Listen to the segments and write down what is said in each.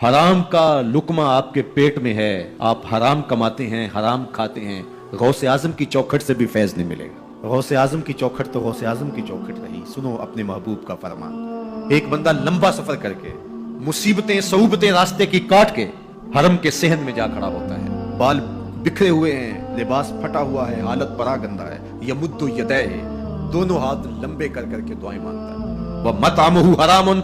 حرام کا لقمہ آپ کے پیٹ میں ہے، آپ حرام کماتے ہیں، حرام کھاتے ہیں، غوث اعظم کی چوکھٹ سے بھی فیض نہیں ملے گا۔ غوث اعظم کی چوکھٹ تو غوث اعظم کی چوکھٹ رہی۔ سنو اپنے محبوب کا فرمان۔ ایک بندہ لمبا سفر کر کے، مصیبتیں صعوبتیں راستے کی کاٹ کے حرم کے صحن میں جا کھڑا ہوتا ہے، بال بکھرے ہوئے ہیں، لباس پھٹا ہوا ہے، حالت پرا گندہ ہے، یمد یدہ ہے، دونوں ہاتھ لمبے کر کر کے دعائیں مانگتا ہے۔ وَمَطْعَمُهُ حَرَامٌ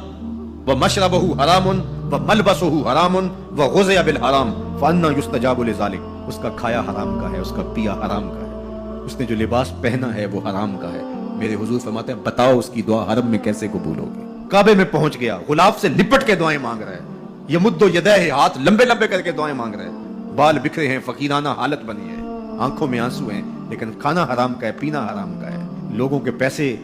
وَمَشْرَبُهُ حَرَامٌ وَمَلْبَسُهُ حَرَامٌ وَغُذِيَ بِالْحَرَامِ فَأَنَّىٰ يُسْتَجَابُ لِذَٰلِكَ۔ اس کا کھایا حرام کا ہے، اس کا پیا حرام کا ہے، اس نے جو لباس پہنا ہے وہ حرام کا ہے۔ میرے حضور فرماتے ہیں بتاؤ اس کی دعا حرم میں کیسے قبول ہوگی؟ کعبے میں پہنچ گیا، غلاف سے لپٹ کے دعائیں مانگ رہا ہے، یمد یدہ ہے، ہاتھ لمبے لمبے کر کے دعائیں مانگ رہے ہیں، بال بکھرے ہیں، فقیرانہ حالت بنی ہے، آنکھوں میں آنسو ہیں، لیکن کھانا حرام کا ہے، پینا حرام کا ہے، لوگوں کے پیسے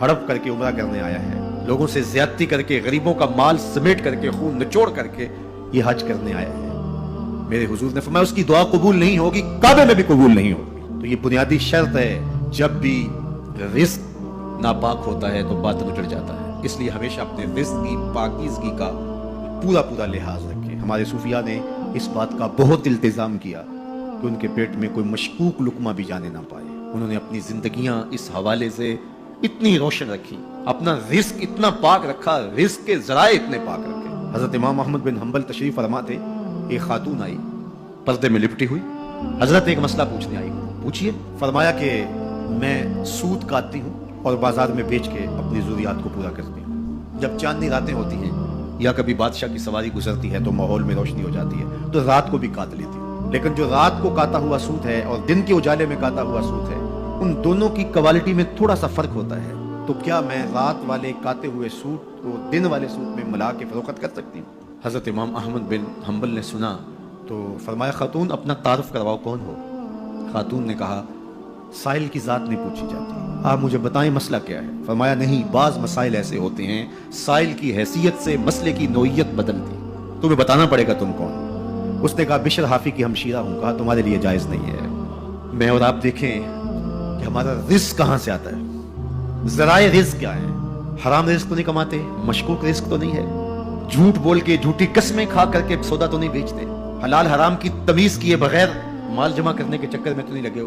ہڑپ کر کے عمرہ کرنے آیا ہے، لوگوں سے زیادتی کر کے، غریبوں کا مال سمیٹ کر کے، خون نچوڑ کر کے یہ حج کرنے آیا ہے۔ میرے حضور نے فرمایا اس کی دعا قبول نہیں ہوگی، کعبے میں بھی قبول نہیں ہوگی۔ تو یہ بنیادی شرط ہے، جب بھی رزق ناپاک ہوتا ہے تو باطن اجڑ جاتا ہے۔ اس لیے ہمیشہ اپنے رزق کی پاکیزگی کا پورا پورا لحاظ رکھیں۔ ہمارے صوفیاء نے اس بات کا بہت التزام کیا کہ ان کے پیٹ میں کوئی مشکوک لقمہ بھی جانے نہ پائے۔ انہوں نے اپنی زندگیاں اس حوالے سے اتنی روشن رکھی، اپنا رزق اتنا پاک رکھا، رزق کے ذرائع اتنے پاک رکھے۔ حضرت امام احمد بن حنبل تشریف فرما تھے، ایک خاتون آئی پردے میں لپٹی ہوئی، حضرت ایک مسئلہ پوچھنے آئی، پوچھئے۔ فرمایا کہ میں سود کاٹتی ہوں اور بازار میں بیچ کے اپنی ضروریات کو پورا کرتی ہوں۔ جب چاندنی راتیں ہوتی ہیں یا کبھی بادشاہ کی سواری گزرتی ہے تو ماحول میں روشنی ہو جاتی ہے، تو رات کو بھی کاٹ لیتی ہوں، لیکن جو رات کو کاٹا ہوا سود ہے اور دن کے اجالے میں کاٹا ہوا سود ہے، ان دونوں کی کوالٹی میں تھوڑا سا فرق ہوتا ہے، تو کیا میں رات والے کاٹے ہوئے سود کو دن والے سود میں ملا کے فروخت کر سکتی ہوں؟ حضرت امام احمد بن حنبل نے سنا تو فرمایا خاتون اپنا تعارف کرواؤ، کون ہو؟ خاتون نے کہا سائل کی ذات نہیں پوچھی جاتی، آپ مجھے بتائیں مسئلہ کیا ہے؟ فرمایا نہیں، بعض مسائل ایسے ہوتے ہیں سائل کی حیثیت سے مسئلے کی نوعیت بدلتی، تمہیں بتانا پڑے گا تم کون۔ اس نے کہا بشر حافی کی ہمشیرہ ہوں۔ کہا تمہارے لیے جائز نہیں ہے۔ میں اور آپ دیکھیں کہ ہمارا رزق کہاں سے آتا ہے، ذرائع رزق کیا ہے؟ حرام رزق تو نہیں کماتے، مشکوک رزق تو نہیں ہے، جھوٹ بول کے جھوٹی قسمیں کھا کر کے سودا تو نہیں بیچتے، حلال حرام کی تمیز کیے بغیر مال جمع کرنے کے چکر میں تو نہیں لگے ہوئے۔